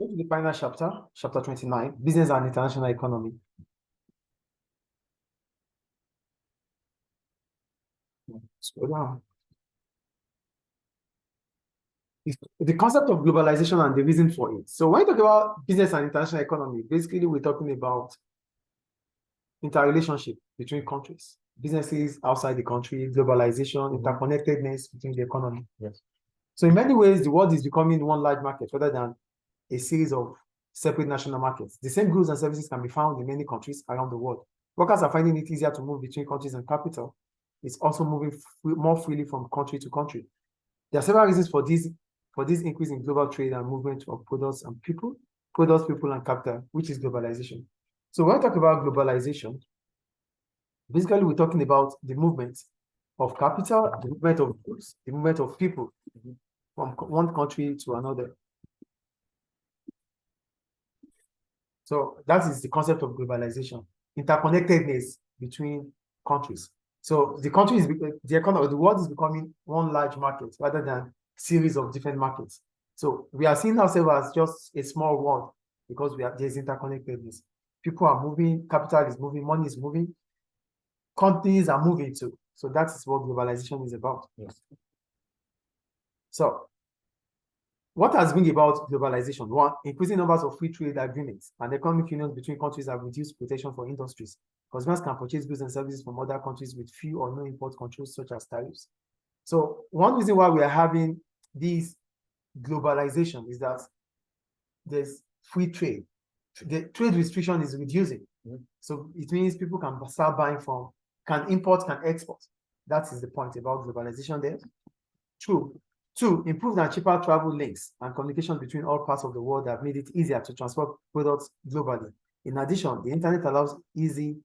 Go to the final chapter, chapter 29, Business and International Economy. Scroll down. The concept of globalization and the reason for it. So when you talk about business and international economy, basically we're talking about interrelationship between countries, businesses outside the country, globalization, interconnectedness between the economy. Yes. So in many ways, the world is becoming one large market rather than a series of separate national markets. The same goods and services can be found in many countries around the world. Workers are finding it easier to move between countries and capital. It's also moving more freely from country to country. There are several reasons for this increase in global trade and movement of products, people, and capital, which is globalization. So when we talk about globalization, basically we're talking about the movement of capital, the movement of goods, the movement of people from one country to another. So that is the concept of globalization, interconnectedness between countries. So the world is becoming one large market rather than series of different markets. So we are seeing ourselves as just a small world because there's interconnectedness. People are moving, capital is moving, money is moving, companies are moving too. So that is what globalization is about. Yes. So what has been about globalization? One, increasing numbers of free trade agreements and economic unions between countries have reduced protection for industries. Consumers can purchase goods and services from other countries with few or no import controls, such as tariffs. So one reason why we are having this globalization is that there's free trade. The trade restriction is reducing. So it means people can start buying can import, can export. That is the point about globalization there. Two, improved and cheaper travel links and communication between all parts of the world have made it easier to transport products globally. In addition, the internet allows easy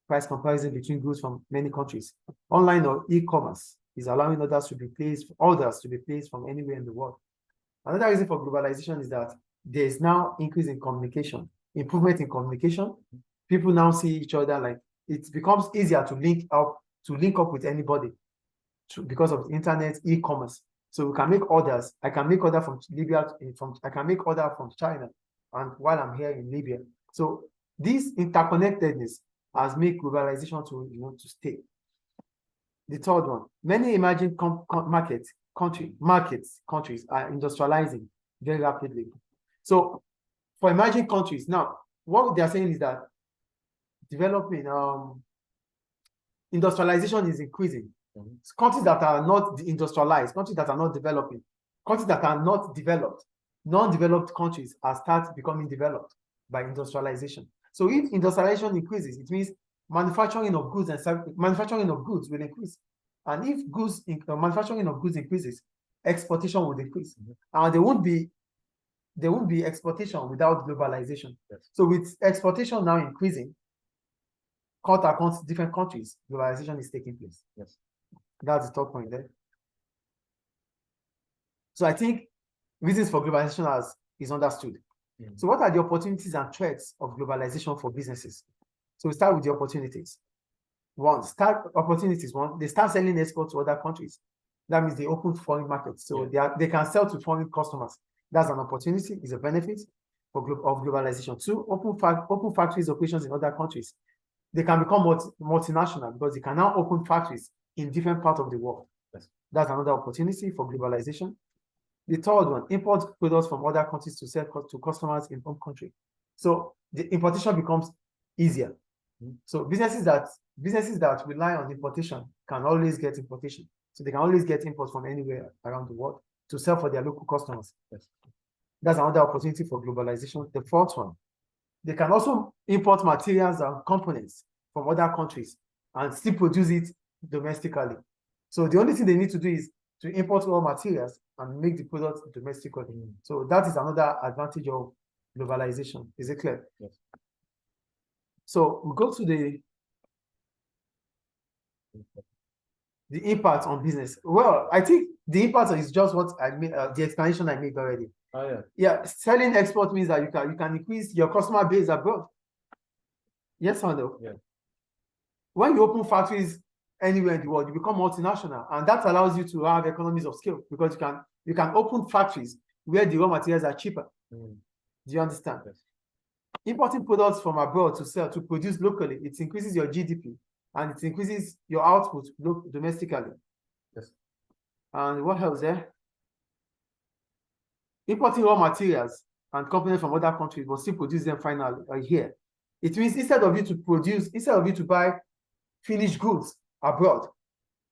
price comparison between goods from many countries. Online or e-commerce is allowing orders to be placed from anywhere in the world. Another reason for globalization is that there is now increase in communication, improvement in communication. People now see each other, like it becomes easier to link up with anybody because of the internet, e-commerce. So we can make orders. I can make order from Libya, I can make order from China, and while I'm here in Libya. So this interconnectedness has made globalization to stay. The third one, many emerging countries are industrializing very rapidly. So for emerging countries, now what they are saying is that developing industrialization is increasing. Countries that are not industrialized, countries that are not developing, countries that are not developed, non-developed countries are start becoming developed by industrialization. So if industrialization increases, it means manufacturing of goods will increase. And if manufacturing of goods increases, exportation will increase. And there won't be exportation without globalization. Yes. So with exportation now increasing, across different countries, globalization is taking place. Yes. That's the top point there. So I think reasons for globalization is understood. So what are the opportunities and threats of globalization for businesses? So we start with the opportunities. They start selling exports to other countries. That means they open foreign markets. So they can sell to foreign customers. That's an opportunity, is a benefit of globalization. Two, open factories operations in other countries. They can become multinational because they can now open factories in different parts of the world. Yes. That's another opportunity for globalization. The third one, import products from other countries to sell to customers in home country. So the importation becomes easier. So businesses that rely on importation can always get importation. So they can always get imports from anywhere around the world to sell for their local customers. Yes. That's another opportunity for globalization. The fourth one, they can also import materials and components from other countries and still produce it domestically. So the only thing they need to do is to import raw materials and make the product domestically. So that is another advantage of globalization. Is it clear? Yes. So we go to the impact on business. Well, I think the impact is just what I made, the explanation I made already. Oh, yeah. Yeah, selling export means that you can increase your customer base abroad. Yes or no? Yeah. When you open factories anywhere in the world, you become multinational, and that allows you to have economies of scale because you can open factories where the raw materials are cheaper. Do you understand? Yes. Importing products from abroad to sell, to produce locally, it increases your GDP and it increases your output domestically. Yes. And what else there? Importing raw materials and components from other countries, but still produce them finally here. It means instead of you to buy finished goods abroad,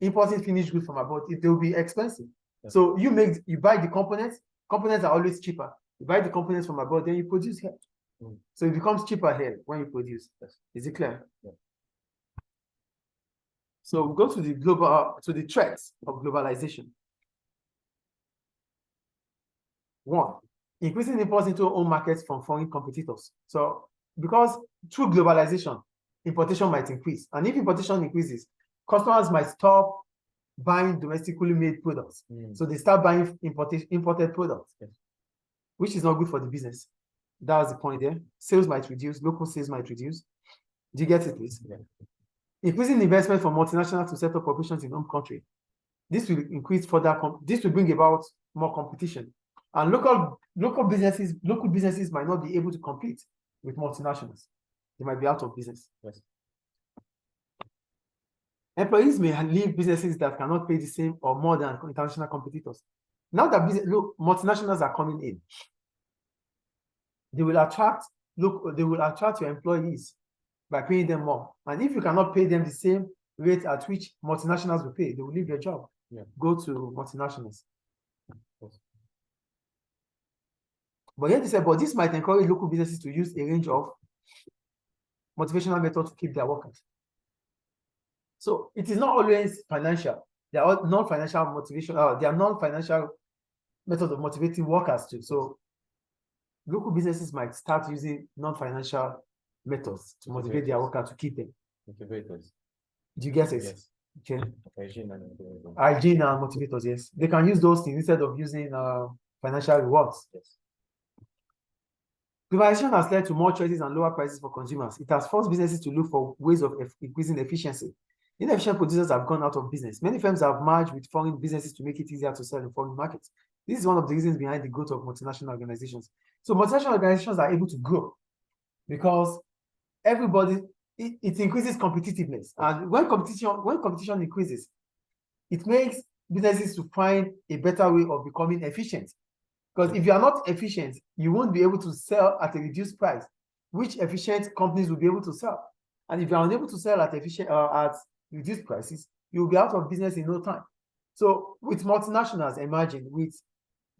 importing finished goods from abroad, they will be expensive. Yes. So you buy the components. Components are always cheaper. You buy the components from abroad, then you produce here. So it becomes cheaper here when you produce. Yes. Is it clear? Yeah. So we go to the threats of globalization. One, increasing imports into own markets from foreign competitors. So because through globalization, importation might increase. And if importation increases, customers might stop buying domestically made products. So they start buying imported products, yes, which is not good for the business. That's the point there. Sales might reduce, local sales might reduce. Do you get it, please? Yeah. Increasing investment for multinationals to set up operations in home country. This will increase further, this will bring about more competition. And local businesses might not be able to compete with multinationals. They might be out of business. Yes. Employees may leave businesses that cannot pay the same or more than international competitors. Now that multinationals are coming in, they will attract your employees by paying them more. And if you cannot pay them the same rate at which multinationals will pay, they will leave your job. Yeah. Go to multinationals. Yes. But yet they said, but this might encourage local businesses to use a range of motivational methods to keep their workers. So it is not always financial. There are non-financial motivation. There are non-financial methods of motivating workers too. So local businesses might start using non-financial methods to motivate their workers to keep them. Motivators. Do you get it? Yes. Okay. Hygiene and motivators. Yes. They can use those things instead of using financial rewards. Yes. Globalization has led to more choices and lower prices for consumers. It has forced businesses to look for ways of increasing efficiency. Inefficient producers have gone out of business. Many firms have merged with foreign businesses to make it easier to sell in foreign markets. This is one of the reasons behind the growth of multinational organizations. So multinational organizations are able to grow because it increases competitiveness. And when competition increases, it makes businesses to find a better way of becoming efficient. Because if you are not efficient, you won't be able to sell at a reduced price, which efficient companies will be able to sell. And if you are unable to sell at reduced prices, you will be out of business in no time. So with multinationals emerging, with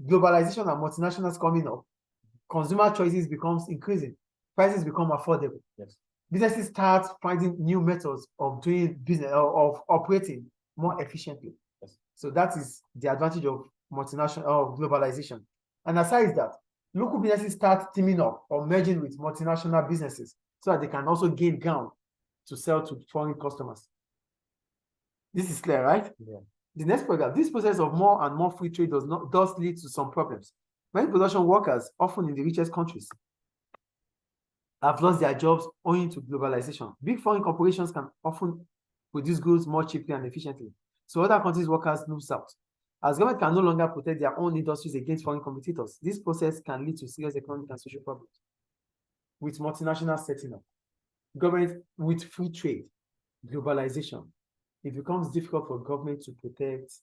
globalization and multinationals coming up, consumer choices becomes increasing, prices become affordable. Yes. Businesses start finding new methods of doing business, of operating more efficiently. Yes. So that is the advantage of globalization. And aside that, local businesses start teaming up or merging with multinational businesses so that they can also gain ground to sell to foreign customers. This is clear, right? Yeah. The next paragraph, this process of more and more free trade does lead to some problems. Many production workers, often in the richest countries, have lost their jobs owing to globalization. Big foreign corporations can often produce goods more cheaply and efficiently. So other countries' workers move south. As government can no longer protect their own industries against foreign competitors, this process can lead to serious economic and social problems. With multinational setting up, government with free trade, globalization, it becomes difficult for government to protect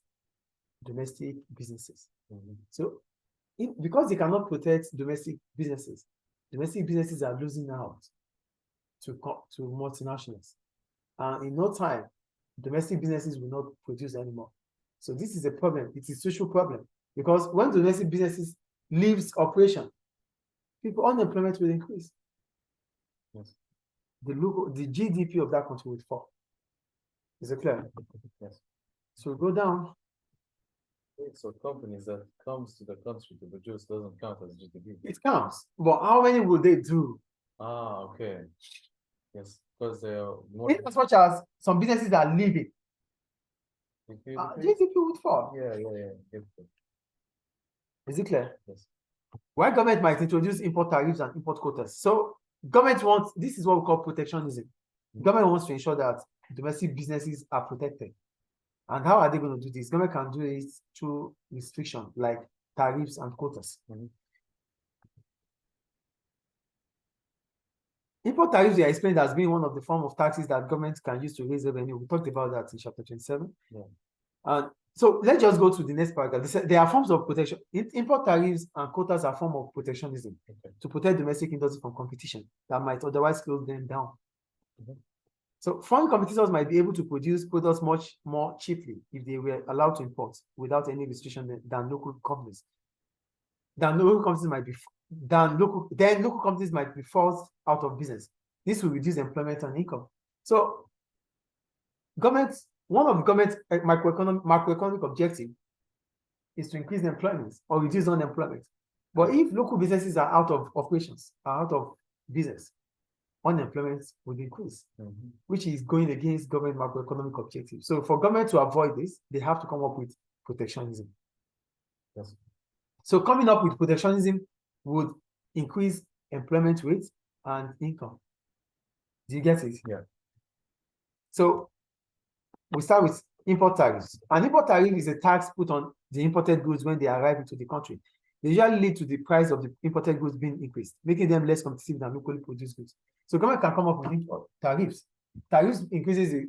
domestic businesses. So, because they cannot protect domestic businesses are losing out to multinationals. And in no time, domestic businesses will not produce anymore. So this is a problem. It's a social problem. Because when domestic businesses leaves operation, unemployment will increase. Yes. The GDP of that country will fall. Is it clear? Yes. So go down. So companies that comes to the country to produce doesn't count as GDP. It counts, but how many will they do? Ah, okay. Yes, because they are more. As much as some businesses are leaving, GDP would fall. Yeah. Is it clear? Yes. Why government might introduce import tariffs and import quotas? So government wants, this is what we call protectionism. Government wants to ensure that domestic businesses are protected. And how are they going to do this? Government can do it through restriction like tariffs and quotas. Import tariffs are explained as being one of the form of taxes that governments can use to raise revenue. We talked about that in chapter 27. Yeah. And so let's just go to the next paragraph. There are forms of protection. Import tariffs and quotas are form of protectionism to protect domestic industry from competition that might otherwise close them down. So foreign competitors might be able to produce products much more cheaply if they were allowed to import without any restriction than local companies. Local companies might be forced out of business. This will reduce employment and income. So one of the government's macroeconomic objective is to increase employment or reduce unemployment. But if local businesses are out of operations, are out of business, unemployment will increase, which is going against government macroeconomic objectives. So for government to avoid this, they have to come up with protectionism. Yes. So coming up with protectionism would increase employment rates and income. Do you get it? Yeah. So we start with import tariffs. An import tariff is a tax put on the imported goods when they arrive into the country. They usually lead to the price of the imported goods being increased, making them less competitive than locally produced goods. So government can come up with import tariffs. Tariffs increases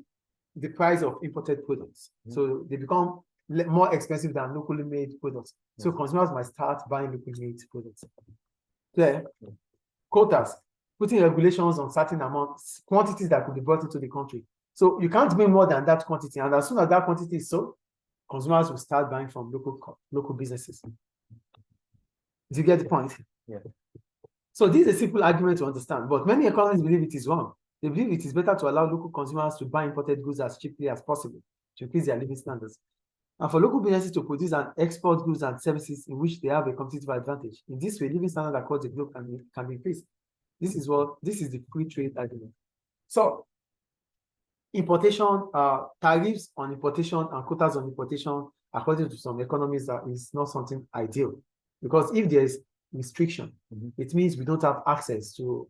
the price of imported products. So they become more expensive than locally made products. So consumers might start buying locally made products. Quotas, putting regulations on certain amounts, quantities that could be brought into the country. So you can't bring more than that quantity. And as soon as that quantity is sold, consumers will start buying from local businesses. Do you get the point? Yeah. So this is a simple argument to understand, but many economists believe it is wrong. They believe it is better to allow local consumers to buy imported goods as cheaply as possible to increase their living standards, and for local businesses to produce and export goods and services in which they have a competitive advantage. In this way, living standards across the globe can be increased. This is the free trade argument. So importation, tariffs on importation and quotas on importation, according to some economists, is not something ideal, because if there's restriction, it means we don't have access to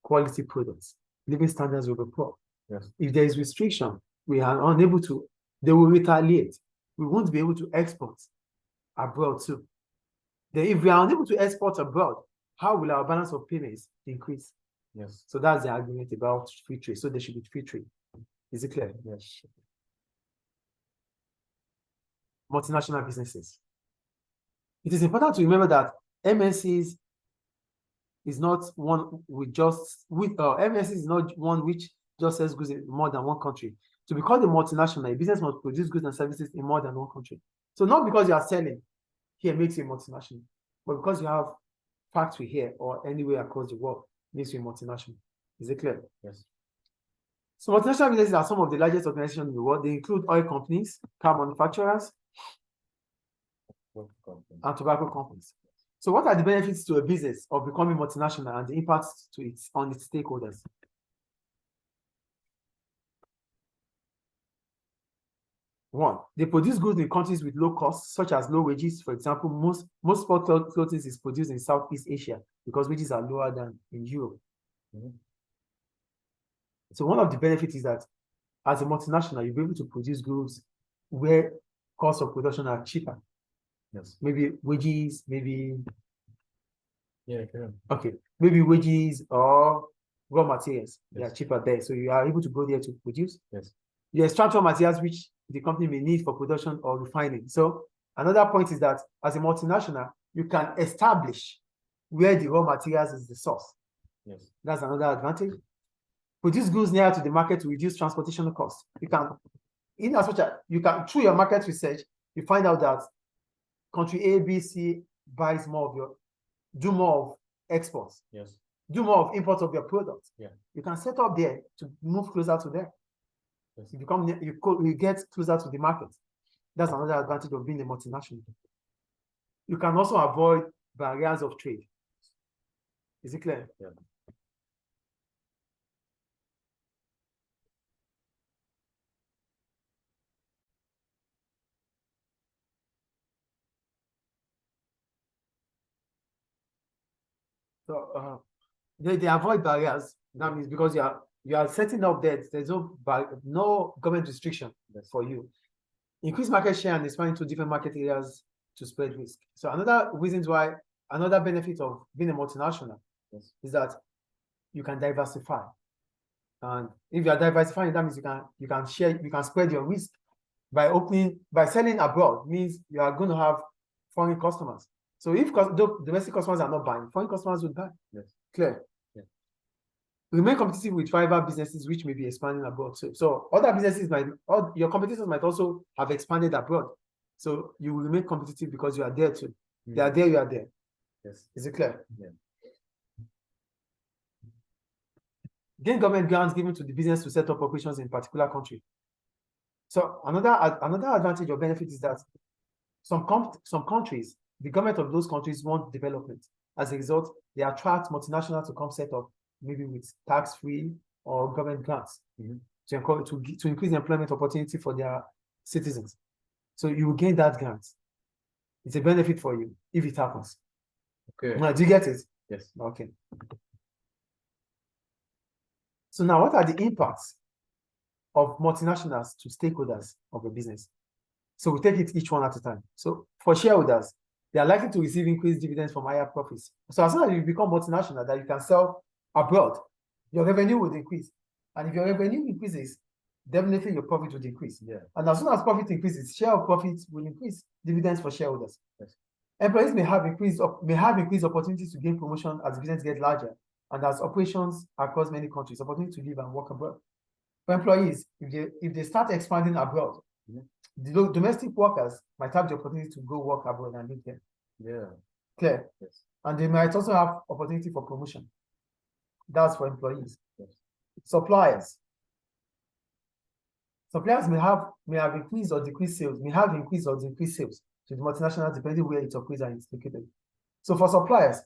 quality products. Living standards will be poor. Yes. If there is restriction, we are unable to, they will retaliate. We won't be able to export abroad too. Then if we are unable to export abroad, how will our balance of payments increase? Yes. So that's the argument about free trade. So there should be free trade. Is it clear? Yes. Multinational businesses. It is important to remember that MNCs is not one MNCs is not one which just sells goods in more than one country. To be called a multinational, a business must produce goods and services in more than one country. So not because you are selling here makes you a multinational, but because you have factory here or anywhere across the world makes you a multinational. Is it clear? Yes. So multinational businesses are some of the largest organizations in the world. They include oil companies, car manufacturers, and tobacco companies. So what are the benefits to a business of becoming multinational and the impacts on its stakeholders? One, they produce goods in countries with low costs, such as low wages. For example, most sport clothing is produced in Southeast Asia because wages are lower than in Europe. So one of the benefits is that as a multinational, you'll be able to produce goods where costs of production are cheaper. Yes. Maybe wages, maybe. Yeah, okay. Maybe wages or raw materials. Yes. They are cheaper there. So you are able to go there to produce. Yes. You extract raw materials which the company may need for production or refining. So another point is that as a multinational, you can establish where the raw materials is the source. Yes. That's another advantage. Produce goods near to the market to reduce transportation costs. You can, through your market research, you find out that country A, B, C buys more of do more of exports. Yes. Do more of imports of your products. Yeah. You can set up there to move closer to them. Yes. You get closer to the market. That's another advantage of being a multinational. You can also avoid barriers of trade. Is it clear? Yeah. So they avoid barriers. That means because you are setting up that there's no government restriction for you. Increase market share and expand into different market areas to spread risk. So another benefit of being a multinational is that you can diversify. And if you are diversifying, that means you can spread your risk by selling abroad. Means you are going to have foreign customers. So if domestic customers are not buying, foreign customers will buy. Yes. Clear. Yeah. Remain competitive with rival businesses which may be expanding abroad. So other businesses your competitors might also have expanded abroad. So you will remain competitive because you are there too. They are there, you are there. Yes. Is it clear? Yeah. Gain government grants given to the business to set up operations in a particular country. So another advantage or benefit is that some countries, the government of those countries want development. As a result, they attract multinationals to come set up, maybe with tax-free or government grants to increase the employment opportunity for their citizens. So you will gain that grant. It's a benefit for you if it happens. Okay. Now, do you get it? Yes. Okay. So now, what are the impacts of multinationals to stakeholders of a business? So we take it each one at a time. So for shareholders, they are likely to receive increased dividends from higher profits. So as soon as you become multinational that you can sell abroad, your revenue will increase. And if your revenue increases, definitely your profit will increase. Yeah. And as soon as profit increases, share of profits will increase, dividends for shareholders. Yes. Employees may have increased opportunities to gain promotion as business get larger and as operations across many countries, opportunity to live and work abroad. For employees, if they start expanding abroad, the domestic workers might have the opportunity to go work abroad and live there. Yeah. Clear? Yes. And they might also have opportunity for promotion. That's for employees. Yes. Suppliers may have increased or decreased sales, to the multinationals depending where it operates and it's located. So for suppliers,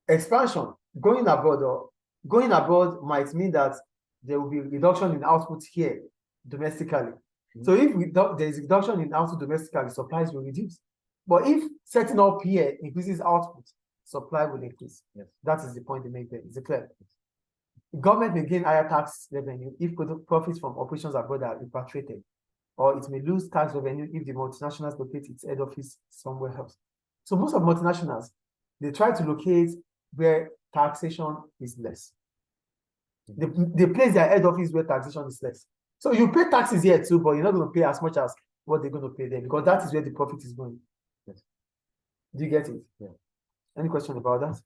expansion, going abroad might mean that there will be a reduction in output here domestically. So if there is a reduction in output domestically, supplies will reduce. But if setting up here increases output, supply will increase. Yes. That is the point they make there. Is it clear? The government may gain higher tax revenue if profits from operations abroad are repatriated, or it may lose tax revenue if the multinationals locate its head office somewhere else. So most of multinationals, they try to locate where taxation is less. They place their head office where taxation is less. So you pay taxes here too, but you're not going to pay as much as what they're going to pay there because that is where the profit is going. Yes. Do you get it? Yeah. Any question about that?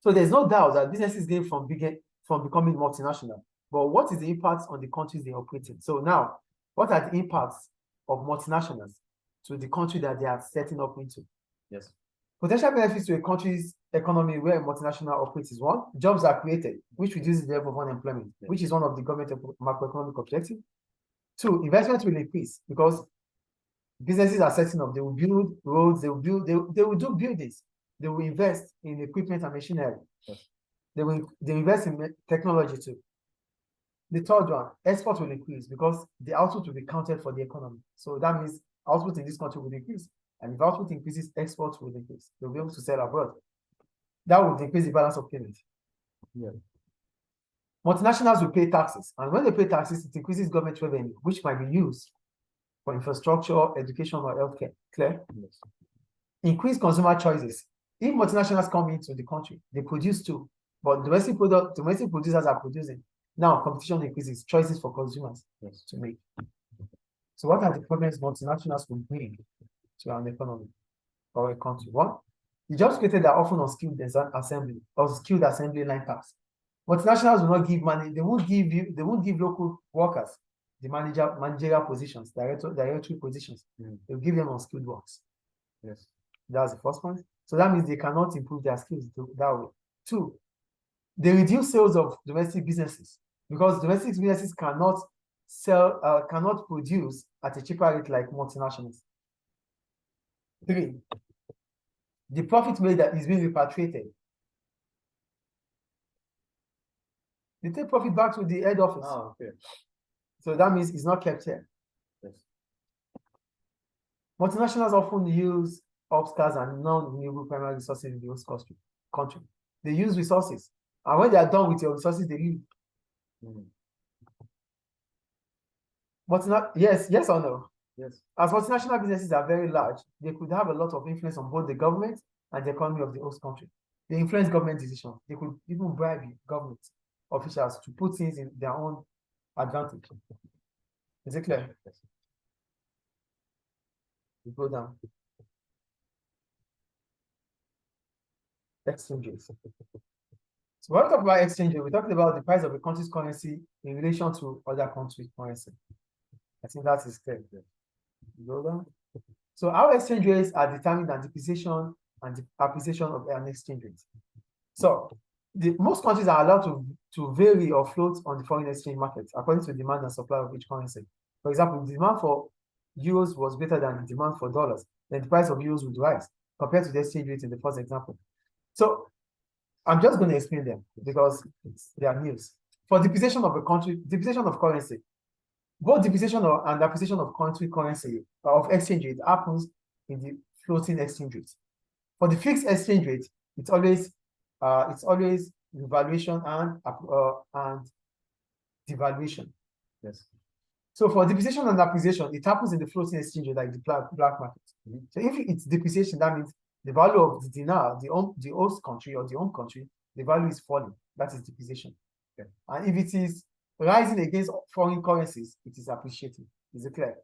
So there's no doubt that businesses gain from becoming multinational. But what is the impact on the countries they operate in? So now, what are the impacts of multinationals to the country that they are setting up into? Yes. Potential benefits to a country's economy where a multinational operates is one, jobs are created, which reduces the level of unemployment, which is one of the government macroeconomic objectives. Two, investment will increase because businesses are setting up, they will build roads, they will do buildings, they will invest in equipment and machinery. Yes. They invest in technology too. The third one, export will increase because the output will be counted for the economy. So that means output in this country will increase. And if output increases, export will increase. They'll be able to sell abroad. That will increase the balance of payment. Yeah. Multinationals will pay taxes. And when they pay taxes, it increases government revenue, which might be used for infrastructure, education, or healthcare. Clear? Yes. Increase consumer choices. If multinationals come into the country, they produce too. But domestic producers are producing. Now competition increases, choices for consumers to make. So what are the problems multinationals will bring to an economy or a country? One, the jobs created are often on skilled assembly line tasks. Multinationals will not give money, they won't give local workers the managerial positions, directory positions. They'll give them unskilled works. Yes. That's the first point. So that means they cannot improve their skills that way. Two, they reduce sales of domestic businesses because domestic businesses cannot produce at a cheaper rate like multinationals. Three, the profit made that is being repatriated. They take profit back to the head office. Oh, okay. So that means it's not kept here. Yes. Multinationals often use upscars and non-renewable primary resources in the host country. They use resources. And when they are done with your resources, they leave. Yes or no? Yes. As multinational businesses are very large, they could have a lot of influence on both the government and the economy of the host country. They influence government decisions. They could even bribe government officials to put things in their own advantage. Is it clear? We go down. Exchange rates. So when we talk about exchange rate, we're talking about the price of a country's currency in relation to other countries' currency. I think that is clear. Go down. So how exchange rates are determined and depreciation and the appreciation of an exchange rate. So most countries are allowed to vary or float on the foreign exchange market according to demand and supply of each currency. For example, if the demand for euros was greater than the demand for dollars, then the price of euros would rise compared to the exchange rate in the first example. So I'm just going to explain them because they are news. For depreciation of a country, depreciation of currency, both depreciation and appreciation of country currency of exchange rate happens in the floating exchange rate. For the fixed exchange rate, it's always revaluation and devaluation. Yes. So for depreciation and appreciation, it happens in the floating exchange rate, like the black market. So if it's depreciation, that means the value of the dinar, the host country or the home country, the value is falling. That is depreciation. Okay. And if it is rising against foreign currencies, it is appreciating. Is it clear?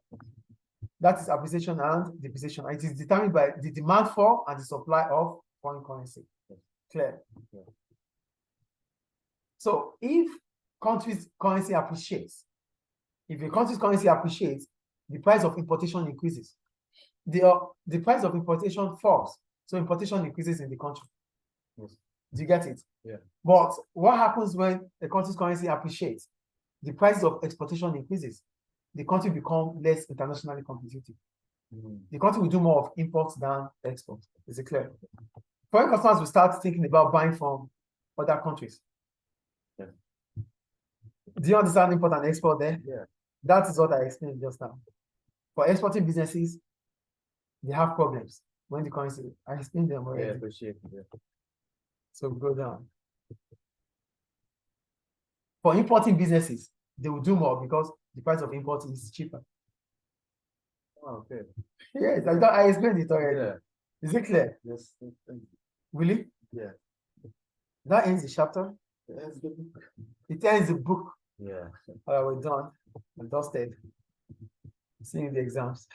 That is appreciation and depreciation. And it is determined by the demand for and the supply of foreign currency. Clear? Yeah. So if country's currency appreciates, if a country's currency appreciates, the price of importation increases. The price of importation falls, so importation increases in the country. Yes. Do you get it? Yeah. But what happens when a country's currency appreciates? The price of exportation increases. The country becomes less internationally competitive. The country will do more of imports than exports. Is it clear? Foreign customers will start thinking about buying from other countries. Yeah. Do you understand import and export there? Yeah. That is what I explained just now. For exporting businesses, they have problems when the currency. I explained them already. Yeah, appreciate it. Yeah. So go down. For importing businesses, they will do more because the price of import is cheaper. Oh, okay. Yes, I explained it already. Yeah. Is it clear? Yes. Really? Yeah. That ends the chapter. It ends the book. It ends the book. Yeah. All right, we're done. I'm dusted. See you in the exams.